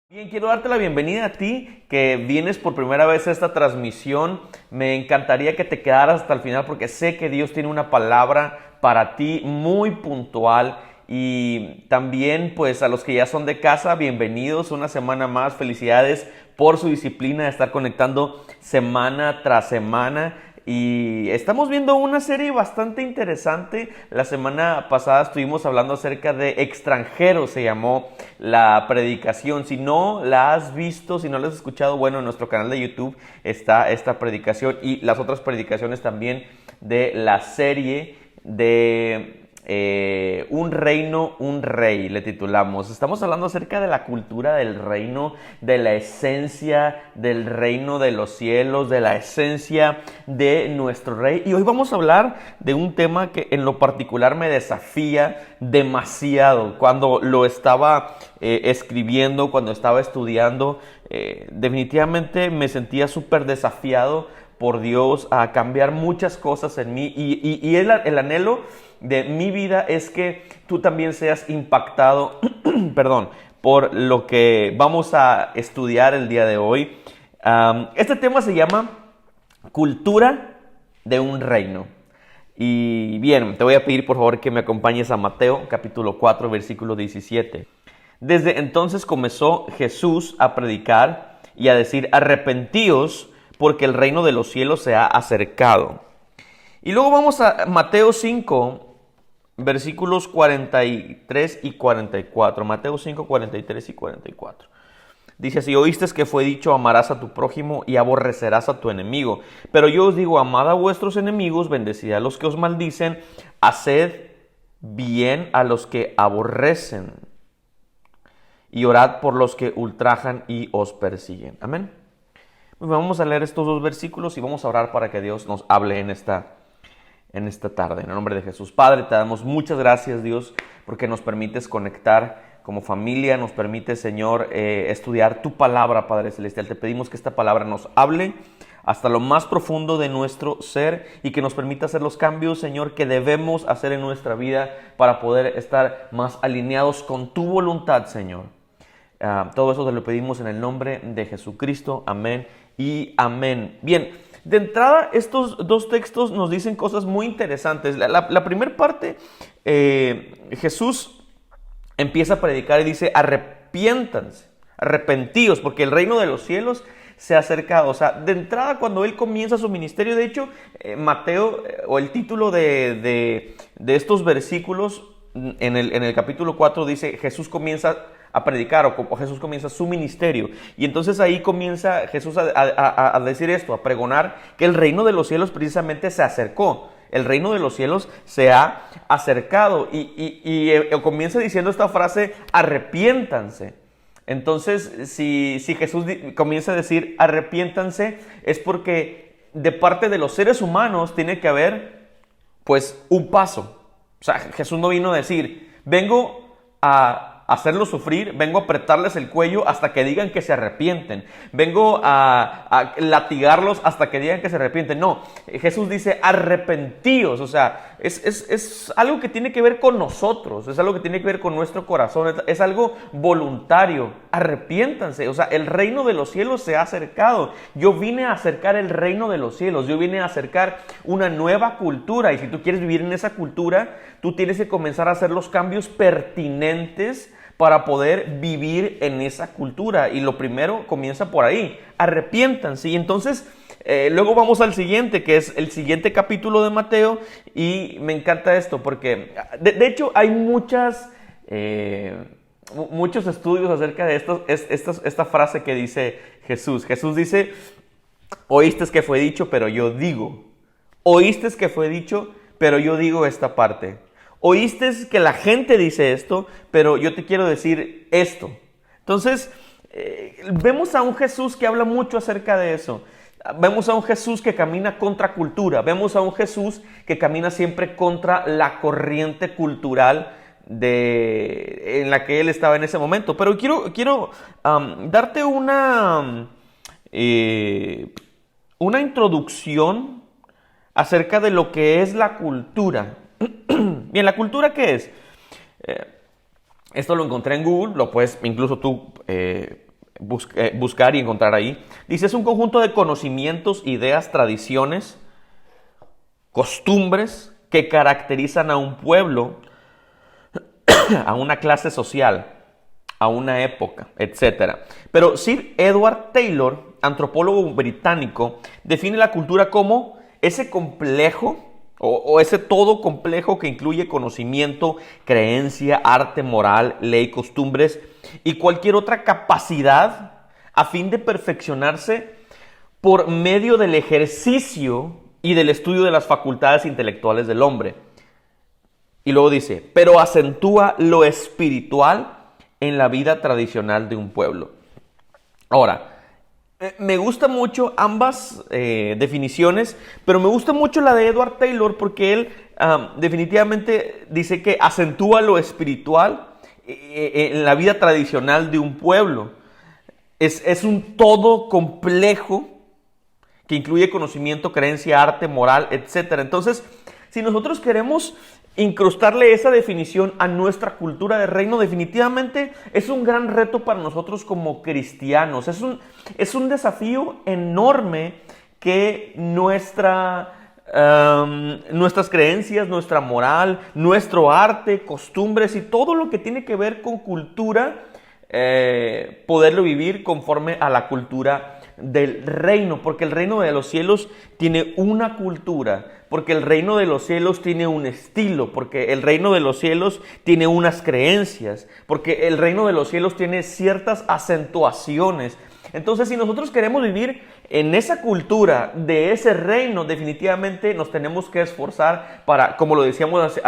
Bien, quiero darte la bienvenida a ti que vienes por primera vez a esta transmisión. Me encantaría que te quedaras hasta el final porque sé que Dios tiene una palabra para ti muy puntual. Y también pues a los que ya son de casa, bienvenidos una semana más. Felicidades por su disciplina de estar conectando semana tras semana. Y estamos viendo una serie bastante interesante. La semana pasada estuvimos hablando acerca de extranjeros, se llamó la predicación. Si no la has visto, si no la has escuchado, bueno, en nuestro canal de YouTube está esta predicación y las otras predicaciones también de la serie de Un reino, un rey, le titulamos. Estamos hablando acerca de la cultura del reino, de la esencia del reino de los cielos, de la esencia de nuestro rey. Y hoy vamos a hablar de un tema que en lo particular me desafía demasiado. Cuando lo estaba escribiendo, cuando estaba estudiando, definitivamente me sentía súper desafiado por Dios a cambiar muchas cosas en mí y el anhelo de mi vida es que tú también seas impactado perdón, por lo que vamos a estudiar el día de hoy. Este tema se llama Cultura de un reino. Y bien, te voy a pedir por favor que me acompañes a Mateo capítulo 4 versículo 17. Desde entonces comenzó Jesús a predicar y a decir: arrepentíos, porque el reino de los cielos se ha acercado. Y luego vamos a Mateo 5, versículos 43 y 44. Mateo 5, 43 y 44. Dice así: oíste que fue dicho, amarás a tu prójimo y aborrecerás a tu enemigo. Pero yo os digo, amad a vuestros enemigos, bendecid a los que os maldicen, haced bien a los que aborrecen, y orad por los que ultrajan y os persiguen. Amén. Vamos a leer estos dos versículos y vamos a orar para que Dios nos hable en esta tarde. En el nombre de Jesús. Padre, te damos muchas gracias, Dios, porque nos permites conectar como familia, nos permites, Señor, estudiar tu palabra, Padre Celestial. Te pedimos que esta palabra nos hable hasta lo más profundo de nuestro ser y que nos permita hacer los cambios, Señor, que debemos hacer en nuestra vida para poder estar más alineados con tu voluntad, Señor. Todo eso te lo pedimos en el nombre de Jesucristo. Amén y amén. Bien, de entrada estos dos textos nos dicen cosas muy interesantes. La primera parte, Jesús empieza a predicar y dice: arrepiéntanse, arrepentíos, porque el reino de los cielos se ha acercado. O sea, de entrada cuando él comienza su ministerio, de hecho, Mateo, o el título de estos versículos en el capítulo 4 dice: Jesús comienza a predicar, o Jesús comienza su ministerio. Y entonces ahí comienza Jesús a decir esto, a pregonar que el reino de los cielos precisamente se acercó. El reino de los cielos se ha acercado. Y comienza diciendo esta frase: arrepiéntanse. Entonces, si Jesús comienza a decir arrepiéntanse, es porque de parte de los seres humanos tiene que haber pues un paso. O sea, Jesús no vino a decir: vengo a hacerlos sufrir, vengo a apretarles el cuello hasta que digan que se arrepienten, vengo a latigarlos hasta que digan que se arrepienten. No, Jesús dice: arrepentíos. O sea, es algo que tiene que ver con nosotros, es algo que tiene que ver con nuestro corazón, es algo voluntario. Arrepiéntanse. O sea, el reino de los cielos se ha acercado. Yo vine a acercar el reino de los cielos, yo vine a acercar una nueva cultura, y si tú quieres vivir en esa cultura, tú tienes que comenzar a hacer los cambios pertinentes para poder vivir en esa cultura. Y lo primero comienza por ahí: arrepiéntanse. Y entonces luego vamos al siguiente, que es el siguiente capítulo de Mateo. Y me encanta esto porque de hecho hay muchos estudios acerca de esta frase que dice Jesús. Jesús dice: oíste que fue dicho, pero yo digo. Oíste que fue dicho, pero yo digo esta parte. Oíste que la gente dice esto, pero yo te quiero decir esto. Entonces, vemos a un Jesús que habla mucho acerca de eso. Vemos a un Jesús que camina contra cultura. Vemos a un Jesús que camina siempre contra la corriente cultural en la que él estaba en ese momento. Pero quiero darte una introducción acerca de lo que es la cultura. Bien, ¿la cultura qué es? Esto lo encontré en Google, lo puedes incluso tú buscar y encontrar ahí. Dice, es un conjunto de conocimientos, ideas, tradiciones, costumbres que caracterizan a un pueblo, a una clase social, a una época, etc. Pero Sir Edward Taylor, antropólogo británico, define la cultura como ese complejo o ese todo complejo que incluye conocimiento, creencia, arte, moral, ley, costumbres y cualquier otra capacidad a fin de perfeccionarse por medio del ejercicio y del estudio de las facultades intelectuales del hombre. Y luego dice, pero acentúa lo espiritual en la vida tradicional de un pueblo. Ahora, me gusta mucho ambas definiciones, pero me gusta mucho la de Edward Taylor porque él definitivamente dice que acentúa lo espiritual en la vida tradicional de un pueblo. Es un todo complejo que incluye conocimiento, creencia, arte, moral, etc. Entonces, si nosotros queremos incrustarle esa definición a nuestra cultura de reino, definitivamente es un gran reto para nosotros como cristianos. Es un desafío enorme que nuestras creencias, nuestra moral, nuestro arte, costumbres y todo lo que tiene que ver con cultura, poderlo vivir conforme a la cultura del reino, porque el reino de los cielos tiene una cultura, porque el reino de los cielos tiene un estilo, porque el reino de los cielos tiene unas creencias, porque el reino de los cielos tiene ciertas acentuaciones. Entonces, si nosotros queremos vivir en esa cultura de ese reino, definitivamente nos tenemos que esforzar para, como lo decíamos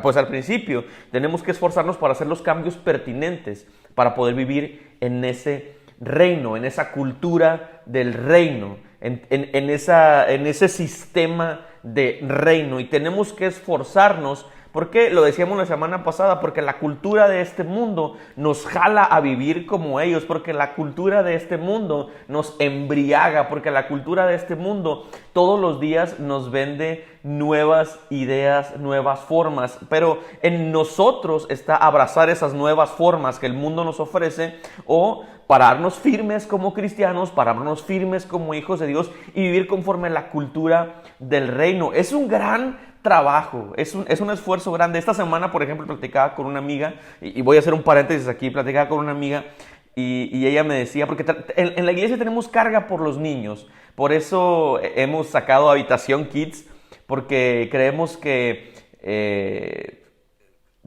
pues al principio, tenemos que esforzarnos para hacer los cambios pertinentes para poder vivir en ese reino, en esa cultura del reino, en ese sistema de reino. Y tenemos que esforzarnos, porque lo decíamos la semana pasada, porque la cultura de este mundo nos jala a vivir como ellos, porque la cultura de este mundo nos embriaga, porque la cultura de este mundo todos los días nos vende nuevas ideas, nuevas formas, pero en nosotros está abrazar esas nuevas formas que el mundo nos ofrece o pararnos firmes como cristianos, pararnos firmes como hijos de Dios y vivir conforme a la cultura del reino. Es un gran trabajo, es un esfuerzo grande. Esta semana, por ejemplo, platicaba con una amiga, y voy a hacer un paréntesis aquí, platicaba con una amiga y ella me decía, porque en la iglesia tenemos carga por los niños, por eso hemos sacado Habitación Kids, porque creemos que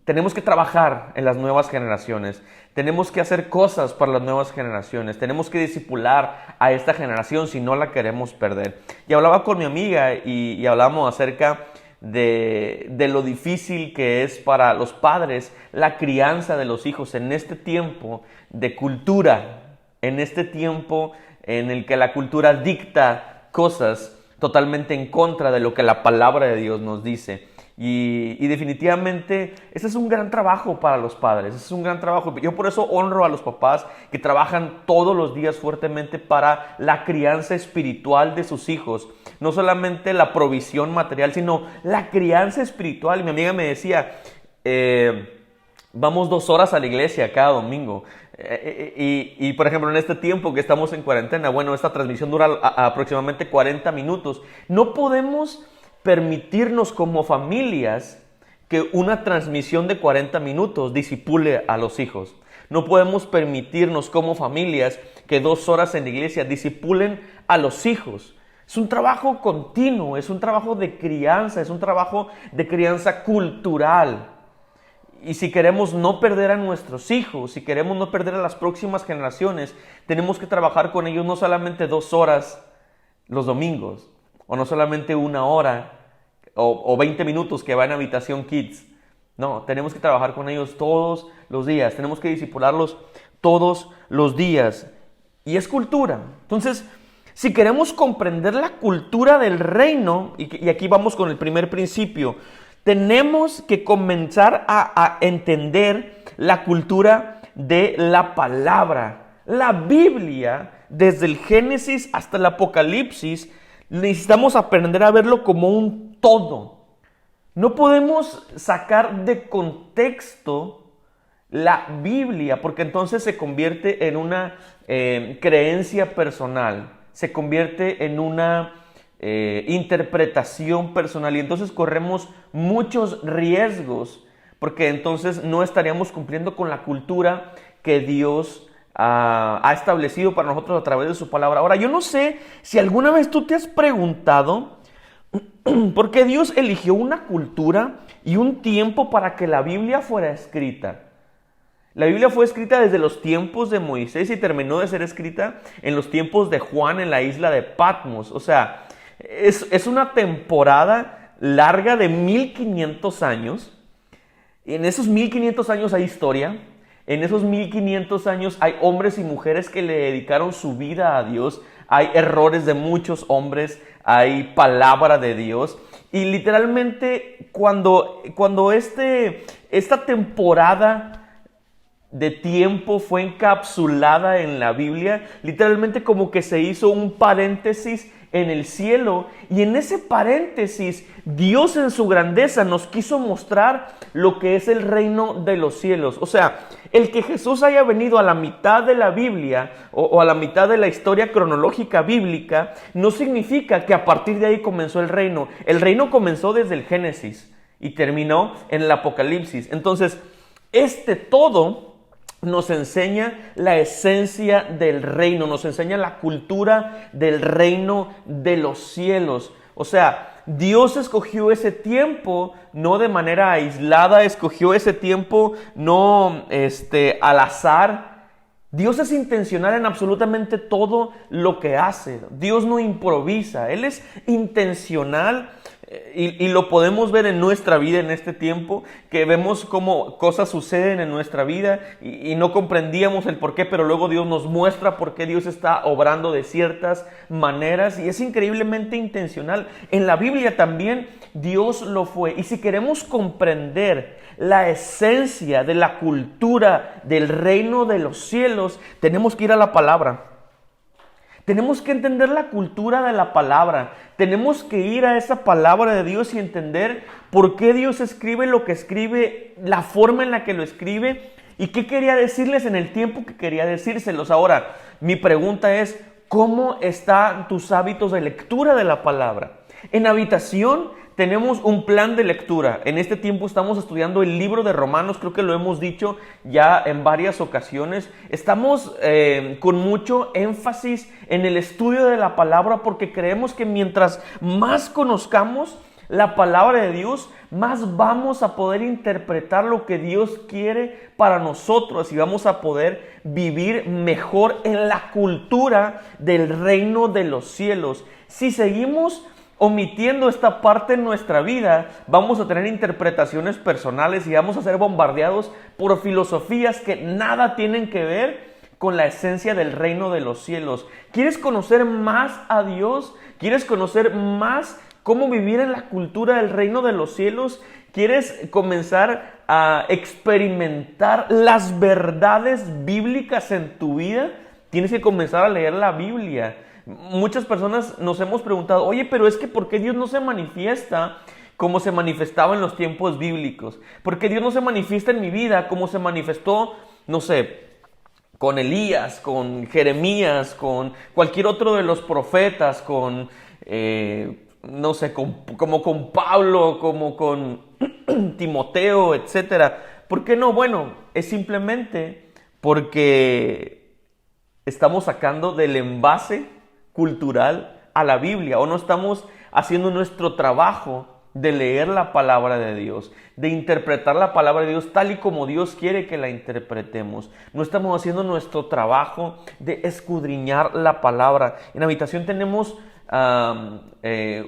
tenemos que trabajar en las nuevas generaciones, tenemos que hacer cosas para las nuevas generaciones, tenemos que discipular a esta generación si no la queremos perder. Y hablaba con mi amiga y hablábamos acerca de lo difícil que es para los padres la crianza de los hijos en este tiempo de cultura, en este tiempo en el que la cultura dicta cosas totalmente en contra de lo que la palabra de Dios nos dice. Y definitivamente ese es un gran trabajo para los padres, ese es un gran trabajo. Yo por eso honro a los papás que trabajan todos los días fuertemente para la crianza espiritual de sus hijos. No solamente la provisión material, sino la crianza espiritual. Y mi amiga me decía, vamos 2 horas a la iglesia cada domingo. Y por ejemplo, en este tiempo que estamos en cuarentena, bueno, esta transmisión dura aproximadamente 40 minutos. No podemos permitirnos como familias que una transmisión de 40 minutos disipule a los hijos. No podemos permitirnos como familias que 2 horas en la iglesia disipulen a los hijos. Es un trabajo continuo, es un trabajo de crianza, es un trabajo de crianza cultural. Y si queremos no perder a nuestros hijos, si queremos no perder a las próximas generaciones, tenemos que trabajar con ellos no solamente 2 horas los domingos, o no solamente 1 hora, o 20 minutos que va en Habitación Kids. No, tenemos que trabajar con ellos todos los días, tenemos que discipularlos todos los días. Y es cultura. Entonces, si queremos comprender la cultura del reino, y aquí vamos con el primer principio, tenemos que comenzar a entender la cultura de la palabra. La Biblia, desde el Génesis hasta el Apocalipsis, necesitamos aprender a verlo como un todo. No podemos sacar de contexto la Biblia, porque entonces se convierte en una creencia personal, se convierte en una interpretación personal, y entonces corremos muchos riesgos, porque entonces no estaríamos cumpliendo con la cultura que Dios ha establecido para nosotros a través de su palabra. Ahora, yo no sé si alguna vez tú te has preguntado por qué Dios eligió una cultura y un tiempo para que la Biblia fuera escrita. La Biblia fue escrita desde los tiempos de Moisés y terminó de ser escrita en los tiempos de Juan en la isla de Patmos. O sea, es una temporada larga de 1500 años. En esos 1500 años hay historia. En esos 1500 años hay hombres y mujeres que le dedicaron su vida a Dios. Hay errores de muchos hombres, hay palabra de Dios. Y literalmente cuando esta temporada de tiempo fue encapsulada en la Biblia, literalmente como que se hizo un paréntesis en el cielo, y en ese paréntesis Dios en su grandeza nos quiso mostrar lo que es el reino de los cielos. O sea, el que Jesús haya venido a la mitad de la Biblia o a la mitad de la historia cronológica bíblica no significa que a partir de ahí comenzó el reino. El reino comenzó desde el Génesis y terminó en el Apocalipsis. Entonces, todo nos enseña la esencia del reino, nos enseña la cultura del reino de los cielos. O sea, Dios escogió ese tiempo no de manera aislada, escogió ese tiempo no al azar. Dios es intencional en absolutamente todo lo que hace. Dios no improvisa, Él es intencional. Y lo podemos ver en nuestra vida en este tiempo, que vemos cómo cosas suceden en nuestra vida y no comprendíamos el por qué, pero luego Dios nos muestra por qué Dios está obrando de ciertas maneras, y es increíblemente intencional. En la Biblia también Dios lo fue, y si queremos comprender la esencia de la cultura del reino de los cielos, tenemos que ir a la palabra. Tenemos que entender la cultura de la palabra. Tenemos que ir a esa palabra de Dios y entender por qué Dios escribe lo que escribe, la forma en la que lo escribe y qué quería decirles en el tiempo que quería decírselos. Ahora, mi pregunta es, ¿cómo están tus hábitos de lectura de la palabra? En Habitación tenemos un plan de lectura. En este tiempo estamos estudiando el libro de Romanos, creo que lo hemos dicho ya en varias ocasiones. Estamos con mucho énfasis en el estudio de la palabra, porque creemos que mientras más conozcamos la palabra de Dios, más vamos a poder interpretar lo que Dios quiere para nosotros y vamos a poder vivir mejor en la cultura del reino de los cielos. Si seguimos omitiendo esta parte en nuestra vida, vamos a tener interpretaciones personales y vamos a ser bombardeados por filosofías que nada tienen que ver con la esencia del reino de los cielos. ¿Quieres conocer más a Dios? ¿Quieres conocer más cómo vivir en la cultura del reino de los cielos? ¿Quieres comenzar a experimentar las verdades bíblicas en tu vida? Tienes que comenzar a leer la Biblia. Muchas personas nos hemos preguntado, oye, pero es que ¿por qué Dios no se manifiesta como se manifestaba en los tiempos bíblicos? ¿Por qué Dios no se manifiesta en mi vida como se manifestó, no sé, con Elías, con Jeremías, con cualquier otro de los profetas, con, no sé, como con Pablo, como con Timoteo, etcétera? ¿Por qué no? Bueno, es simplemente porque estamos sacando del envase cultural a la Biblia, o no estamos haciendo nuestro trabajo de leer la palabra de Dios, de interpretar la palabra de Dios tal y como Dios quiere que la interpretemos. No estamos haciendo nuestro trabajo de escudriñar la palabra. En Habitación tenemos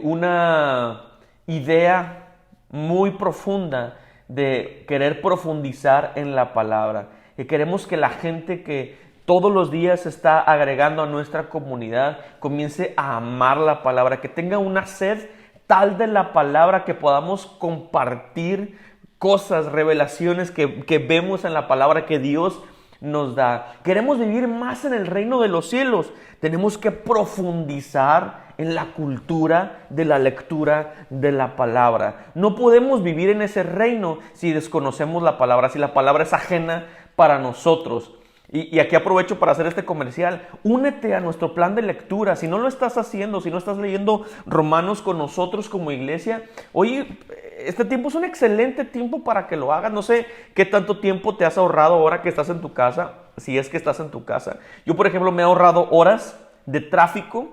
una idea muy profunda de querer profundizar en la palabra, que queremos que la gente que todos los días se está agregando a nuestra comunidad comience a amar la palabra, que tenga una sed tal de la palabra que podamos compartir cosas, revelaciones que vemos en la palabra que Dios nos da. Queremos vivir más en el reino de los cielos. Tenemos que profundizar en la cultura de la lectura de la palabra. No podemos vivir en ese reino si desconocemos la palabra, si la palabra es ajena para nosotros. Y aquí aprovecho para hacer este comercial. Únete a nuestro plan de lectura. Si no lo estás haciendo, si no estás leyendo Romanos con nosotros como iglesia, hoy este tiempo es un excelente tiempo para que lo hagas. No sé qué tanto tiempo te has ahorrado ahora que estás en tu casa, si es que estás en tu casa. Yo, por ejemplo, me he ahorrado horas de tráfico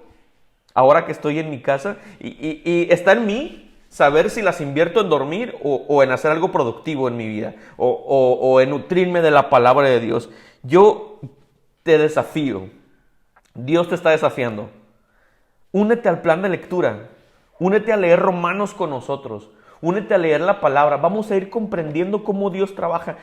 ahora que estoy en mi casa y está en mí saber si las invierto en dormir o en hacer algo productivo en mi vida o en nutrirme de la palabra de Dios. Yo te desafío, Dios te está desafiando. Únete al plan de lectura, únete a leer Romanos con nosotros, únete a leer la palabra. Vamos a ir comprendiendo cómo Dios trabaja.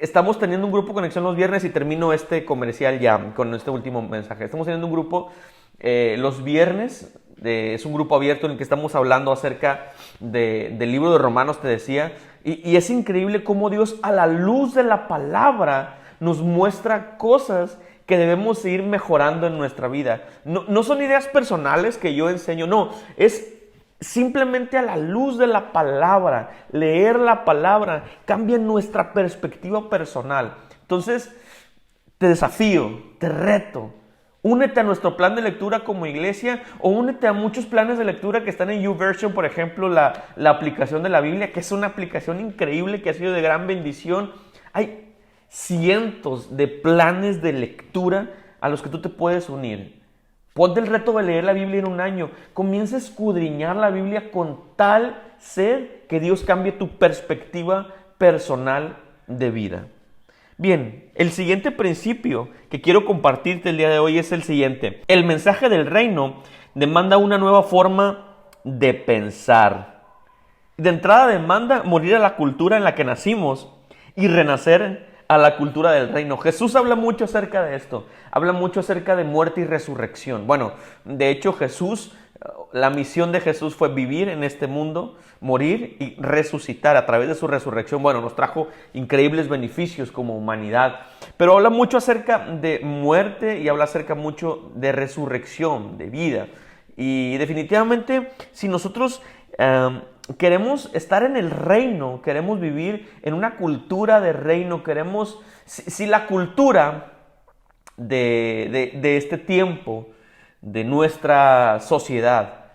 Estamos teniendo un grupo Conexión los viernes y termino este comercial ya con este último mensaje. Estamos teniendo un grupo los viernes, es un grupo abierto en el que estamos hablando acerca del libro de Romanos, te decía, y es increíble cómo Dios a la luz de la palabra nos muestra cosas que debemos ir mejorando en nuestra vida. No son ideas personales que yo enseño, no, es simplemente a la luz de la palabra. Leer la palabra cambia nuestra perspectiva personal. Entonces, te desafío, te reto. Únete a nuestro plan de lectura como iglesia o únete a muchos planes de lectura que están en YouVersion, por ejemplo, la aplicación de la Biblia, que es una aplicación increíble que ha sido de gran bendición. Hay cientos de planes de lectura a los que tú te puedes unir. Ponte el reto de leer la Biblia en un año. Comienza a escudriñar la Biblia con tal sed que Dios cambie tu perspectiva personal de vida. Bien, el siguiente principio que quiero compartirte el día de hoy es el siguiente. El mensaje del reino demanda una nueva forma de pensar. De entrada demanda morir a la cultura en la que nacimos y renacer a la cultura del reino. Jesús habla mucho acerca de esto. Habla mucho acerca de muerte y resurrección. Bueno, de hecho la misión de Jesús fue vivir en este mundo, morir y resucitar a través de su resurrección. Bueno, nos trajo increíbles beneficios como humanidad. Pero habla mucho acerca de muerte y habla acerca mucho de resurrección, de vida. Y definitivamente, si nosotros queremos estar en el reino, queremos vivir en una cultura de reino, si la cultura de este tiempo, de nuestra sociedad,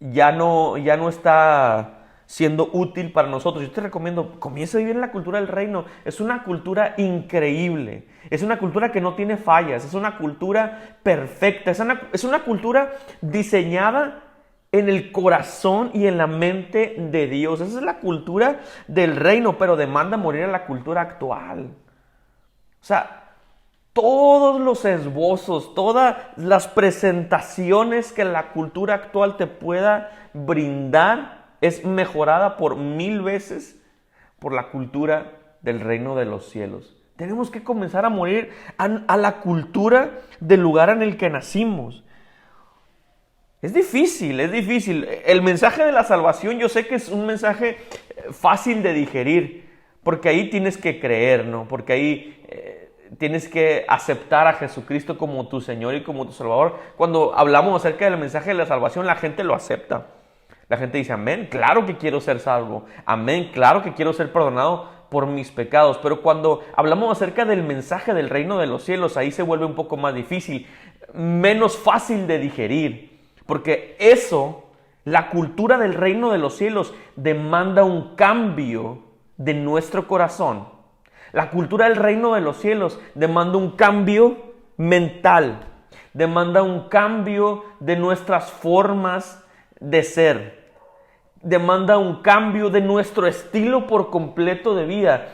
ya no está siendo útil para nosotros, yo te recomiendo, comienza a vivir en la cultura del reino. Es una cultura increíble, es una cultura que no tiene fallas, es una cultura perfecta, es una cultura diseñada en el corazón y en la mente de Dios. Esa es la cultura del reino, pero demanda morir a la cultura actual. O sea, todos los esbozos, todas las presentaciones que la cultura actual te pueda brindar es mejorada por 1000 veces por la cultura del reino de los cielos. Tenemos que comenzar a morir a la cultura del lugar en el que nacimos. Es difícil. El mensaje de la salvación yo sé que es un mensaje fácil de digerir, porque ahí tienes que creer, ¿no? Porque ahí tienes que aceptar a Jesucristo como tu Señor y como tu Salvador. Cuando hablamos acerca del mensaje de la salvación, la gente lo acepta. La gente dice, amén, claro que quiero ser salvo. Amén, claro que quiero ser perdonado por mis pecados. Pero cuando hablamos acerca del mensaje del reino de los cielos, ahí se vuelve un poco más difícil, menos fácil de digerir. Porque la cultura del reino de los cielos demanda un cambio de nuestro corazón. La cultura del reino de los cielos demanda un cambio mental, demanda un cambio de nuestras formas de ser, demanda un cambio de nuestro estilo por completo de vida.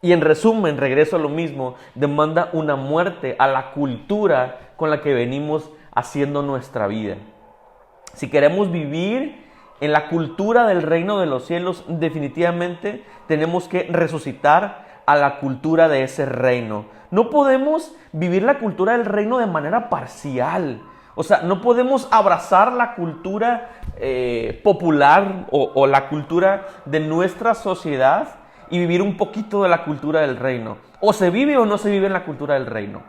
Y en resumen, regreso a lo mismo, demanda una muerte a la cultura con la que venimos haciendo nuestra vida. Si queremos vivir en la cultura del reino de los cielos, definitivamente tenemos que resucitar a la cultura de ese reino. No podemos vivir la cultura del reino de manera parcial. O sea, no podemos abrazar la cultura popular o la cultura de nuestra sociedad y vivir un poquito de la cultura del reino. O se vive o no se vive en la cultura del reino.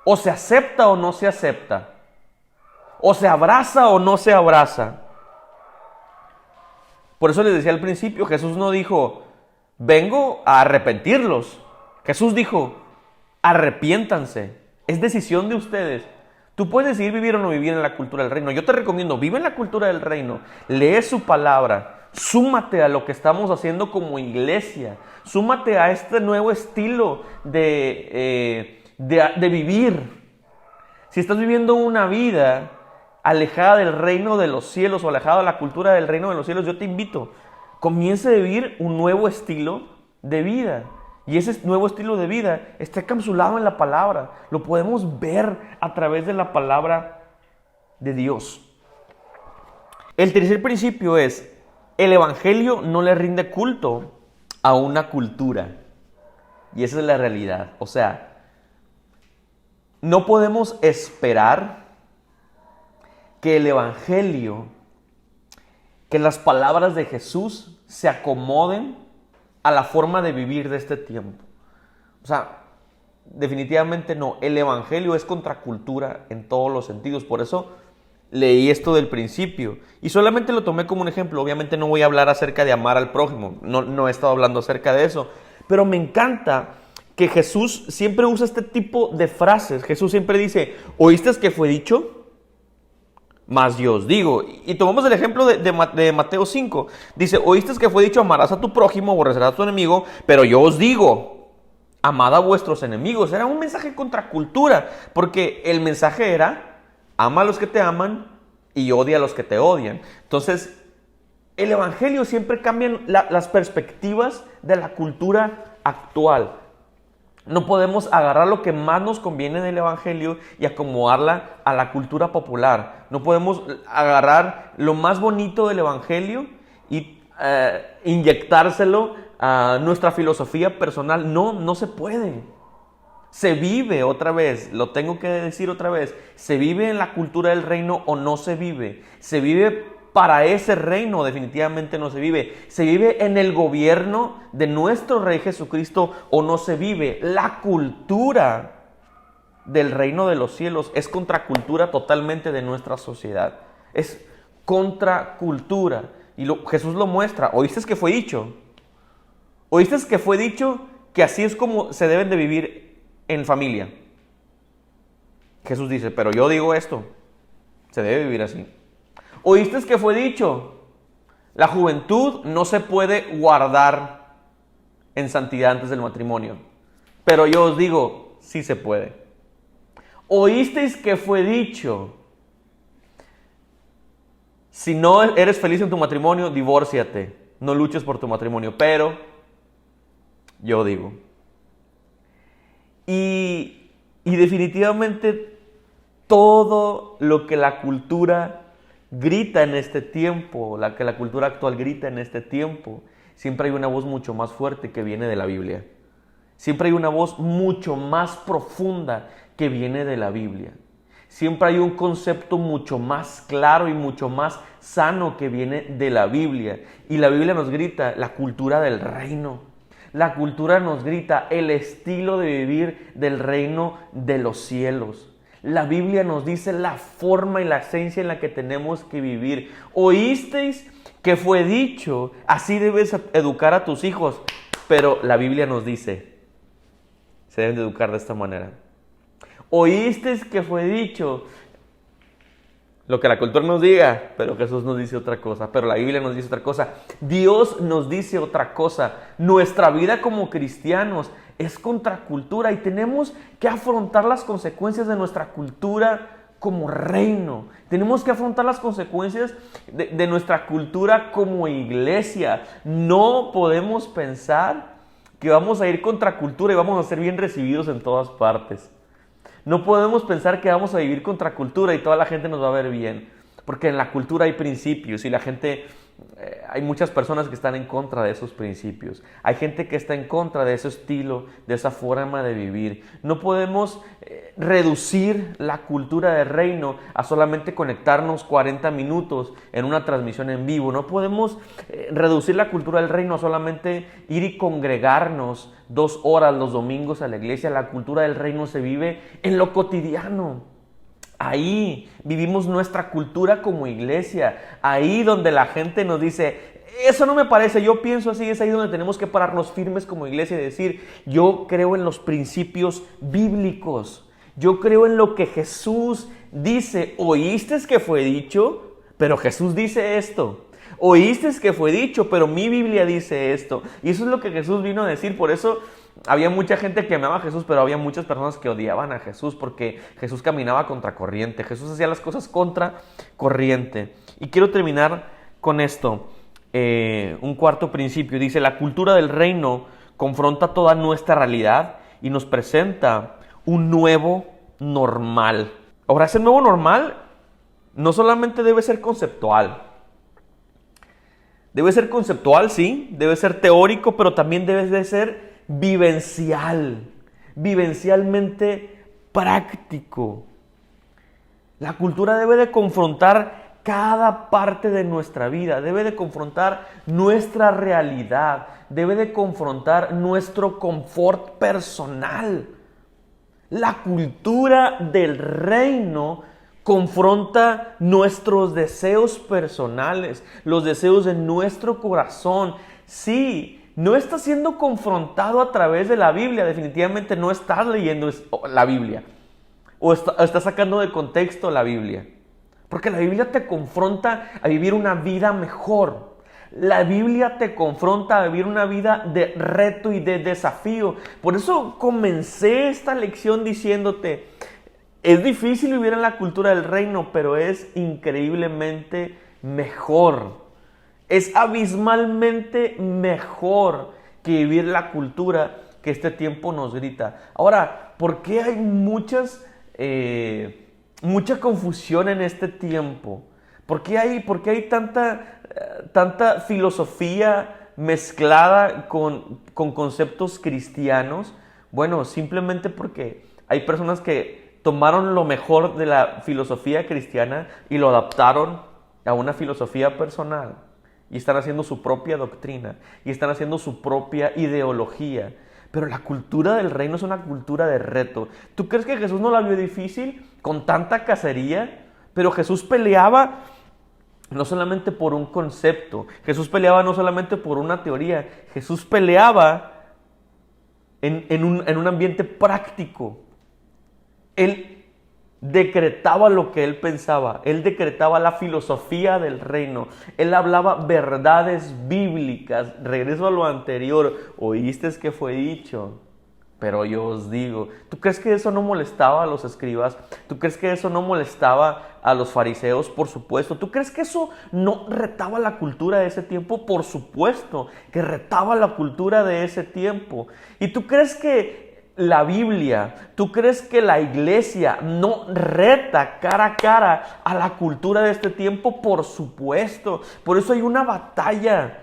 O se acepta o no se acepta. O se abraza o no se abraza. Por eso les decía al principio, Jesús no dijo, vengo a arrepentirlos. Jesús dijo, arrepiéntanse. Es decisión de ustedes. Tú puedes decidir vivir o no vivir en la cultura del reino. Yo te recomiendo, vive en la cultura del reino. Lee su palabra. Súmate a lo que estamos haciendo como iglesia. Súmate a este nuevo estilo de vivir. Si estás viviendo una vida alejada del reino de los cielos o alejada de la cultura del reino de los cielos, yo te invito, comience a vivir un nuevo estilo de vida. Y ese nuevo estilo de vida está encapsulado en la palabra. Lo podemos ver a través de la palabra de Dios. El tercer principio es, el evangelio no le rinde culto a una cultura. Y esa es la realidad. O sea, no podemos esperar que el evangelio, que las palabras de Jesús se acomoden a la forma de vivir de este tiempo. O sea, definitivamente no. El evangelio es contracultura en todos los sentidos. Por eso leí esto del principio. Y solamente lo tomé como un ejemplo. Obviamente no voy a hablar acerca de amar al prójimo. No he estado hablando acerca de eso. Pero me encanta que Jesús siempre usa este tipo de frases. Jesús siempre dice, ¿oíste que fue dicho? Mas yo os digo, y tomamos el ejemplo de Mateo 5, dice, oíste que fue dicho, amarás a tu prójimo, aborrecerás a tu enemigo, pero yo os digo, amad a vuestros enemigos. Era un mensaje contra cultura, porque el mensaje era, ama a los que te aman y odia a los que te odian. Entonces, el evangelio siempre cambia las perspectivas de la cultura actual. No podemos agarrar lo que más nos conviene del evangelio y acomodarla a la cultura popular. No podemos agarrar lo más bonito del evangelio y inyectárselo a nuestra filosofía personal. No se puede. Se vive otra vez, lo tengo que decir otra vez, se vive en la cultura del reino o no se vive. Se vive para ese reino, definitivamente no se vive. Se vive en el gobierno de nuestro Rey Jesucristo o no se vive. La cultura del reino de los cielos es contracultura totalmente de nuestra sociedad. Es contracultura. Y Jesús lo muestra. ¿Oíste que fue dicho? ¿Oíste que fue dicho que así es como se deben de vivir en familia? Jesús dice, pero yo digo esto, se debe vivir así. ¿Oíste que fue dicho? La juventud no se puede guardar en santidad antes del matrimonio. Pero yo os digo, sí se puede. ¿Oísteis que fue dicho? Si no eres feliz en tu matrimonio, divórciate. No luches por tu matrimonio. Pero yo digo. Y definitivamente todo lo que la cultura grita en este tiempo, que la cultura actual grita en este tiempo, siempre hay una voz mucho más fuerte que viene de la Biblia. Siempre hay una voz mucho más profunda que viene de la Biblia. Siempre hay un concepto mucho más claro y mucho más sano que viene de la Biblia. Y la Biblia nos grita la cultura del reino. La cultura nos grita el estilo de vivir del reino de los cielos. La Biblia nos dice la forma y la esencia en la que tenemos que vivir. ¿Oísteis que fue dicho? Así debes educar a tus hijos. Pero la Biblia nos dice, se deben de educar de esta manera. ¿Oísteis que fue dicho? Lo que la cultura nos diga, pero Jesús nos dice otra cosa, pero la Biblia nos dice otra cosa. Dios nos dice otra cosa. Nuestra vida como cristianos es contracultura y tenemos que afrontar las consecuencias de nuestra cultura como reino. Tenemos que afrontar las consecuencias de nuestra cultura como iglesia. No podemos pensar que vamos a ir contra cultura y vamos a ser bien recibidos en todas partes. No podemos pensar que vamos a vivir contra cultura y toda la gente nos va a ver bien. Porque en la cultura hay principios y la gente, hay muchas personas que están en contra de esos principios. Hay gente que está en contra de ese estilo, de esa forma de vivir. No podemos reducir la cultura del reino a solamente conectarnos 40 minutos en una transmisión en vivo. No podemos reducir la cultura del reino a solamente ir y congregarnos 2 horas los domingos a la iglesia. La cultura del reino se vive en lo cotidiano. Ahí vivimos nuestra cultura como iglesia. Ahí donde la gente nos dice, eso no me parece, yo pienso así. Es ahí donde tenemos que pararnos firmes como iglesia y decir, yo creo en los principios bíblicos. Yo creo en lo que Jesús dice. ¿Oíste que fue dicho? Pero Jesús dice esto. Oíste que fue dicho, pero mi Biblia dice esto. Y eso es lo que Jesús vino a decir. Por eso había mucha gente que amaba a Jesús, pero había muchas personas que odiaban a Jesús porque Jesús caminaba contra corriente. Jesús hacía las cosas contra corriente. Y quiero terminar con esto. Un cuarto principio. Dice, la cultura del reino confronta toda nuestra realidad y nos presenta un nuevo normal. Ahora, ese nuevo normal no solamente debe ser conceptual. Debe ser conceptual, sí, debe ser teórico, pero también debe de ser vivencial, vivencialmente práctico. La cultura debe de confrontar cada parte de nuestra vida, debe de confrontar nuestra realidad, debe de confrontar nuestro confort personal. La cultura del reino confronta nuestros deseos personales, los deseos de nuestro corazón. Sí, no estás siendo confrontado a través de la Biblia, definitivamente no estás leyendo la Biblia o estás sacando de contexto la Biblia, porque la Biblia te confronta a vivir una vida mejor. La Biblia te confronta a vivir una vida de reto y de desafío. Por eso comencé esta lección diciéndote, es difícil vivir en la cultura del reino, pero es increíblemente mejor. Es abismalmente mejor que vivir la cultura que este tiempo nos grita. Ahora, ¿por qué hay mucha confusión en este tiempo? ¿Por qué hay tanta filosofía mezclada con conceptos cristianos? Bueno, simplemente porque hay personas que tomaron lo mejor de la filosofía cristiana y lo adaptaron a una filosofía personal. Y están haciendo su propia doctrina. Y están haciendo su propia ideología. Pero la cultura del reino es una cultura de reto. ¿Tú crees que Jesús no la vio difícil con tanta cacería? Pero Jesús peleaba no solamente por un concepto. Jesús peleaba no solamente por una teoría. Jesús peleaba en un ambiente práctico. Él decretaba lo que él pensaba. Él decretaba la filosofía del reino. Él hablaba verdades bíblicas. Regreso a lo anterior. Oíste que fue dicho, pero yo os digo. ¿Tú crees que eso no molestaba a los escribas? ¿Tú crees que eso no molestaba a los fariseos? Por supuesto. ¿Tú crees que eso no retaba la cultura de ese tiempo? Por supuesto que retaba la cultura de ese tiempo. ¿Y tú crees que la Biblia, tú crees que la iglesia no reta cara a cara a la cultura de este tiempo? Por supuesto. Por eso hay una batalla.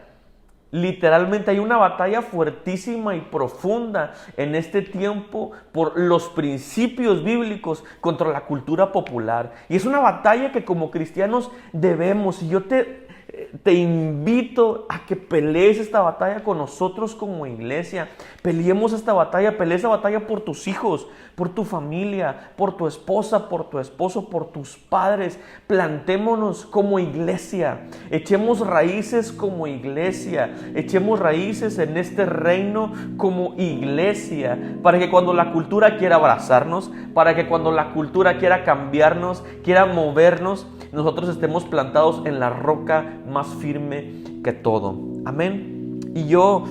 Literalmente hay una batalla fuertísima y profunda en este tiempo por los principios bíblicos contra la cultura popular. Y es una batalla que como cristianos debemos, y yo te invito a que pelees esta batalla con nosotros como iglesia. Peleemos esta batalla, pelea esta batalla por tus hijos, por tu familia, por tu esposa, por tu esposo, por tus padres. Plantémonos como iglesia, echemos raíces como iglesia, echemos raíces en este reino como iglesia, para que cuando la cultura quiera abrazarnos, para que cuando la cultura quiera cambiarnos, quiera movernos, nosotros estemos plantados en la roca más firme que todo. Amén. Y yo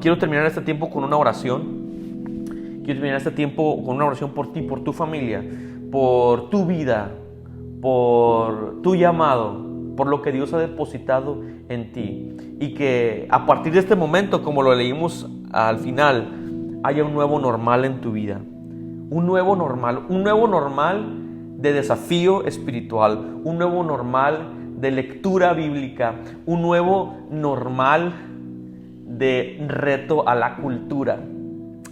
quiero terminar este tiempo con una oración. Quiero terminar este tiempo con una oración por ti, por tu familia, por tu vida, por tu llamado, por lo que Dios ha depositado en ti. Y que a partir de este momento, como lo leímos al final, haya un nuevo normal en tu vida. Un nuevo normal de desafío espiritual, un nuevo normal de lectura bíblica, un nuevo normal de reto a la cultura.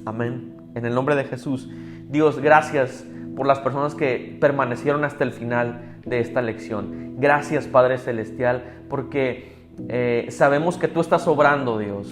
Amén. En el nombre de Jesús. Dios, gracias por las personas que permanecieron hasta el final de esta lección. Gracias, Padre Celestial, porque sabemos que tú estás obrando, Dios.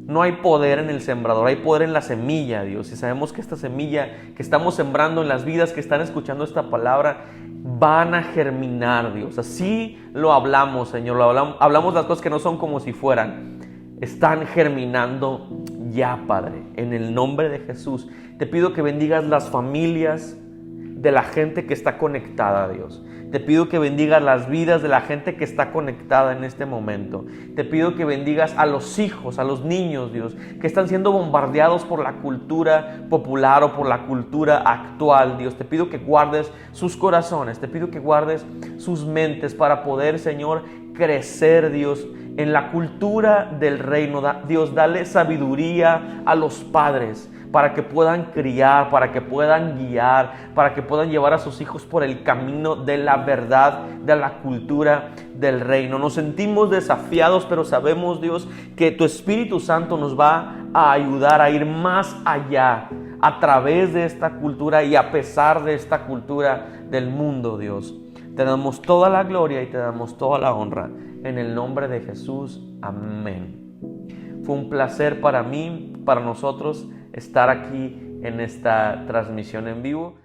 No hay poder en el sembrador, hay poder en la semilla, Dios. Y sabemos que esta semilla que estamos sembrando en las vidas que están escuchando esta palabra van a germinar, Dios. Así lo hablamos, Señor. Hablamos las cosas que no son como si fueran. Están germinando ya, Padre. En el nombre de Jesús. Te pido que bendigas las familias de la gente que está conectada, Dios. Te pido que bendigas las vidas de la gente que está conectada en este momento. Te pido que bendigas a los hijos, a los niños, Dios, que están siendo bombardeados por la cultura popular o por la cultura actual, Dios. Te pido que guardes sus corazones, te pido que guardes sus mentes para poder, Señor, crecer, Dios, en la cultura del reino. Dios, dale sabiduría a los padres para que puedan criar, para que puedan guiar, para que puedan llevar a sus hijos por el camino de la verdad, de la cultura del reino. Nos sentimos desafiados, pero sabemos, Dios, que tu Espíritu Santo nos va a ayudar a ir más allá a través de esta cultura y a pesar de esta cultura del mundo, Dios. Te damos toda la gloria y te damos toda la honra. En el nombre de Jesús. Amén. Fue un placer para mí, para nosotros, estar aquí en esta transmisión en vivo.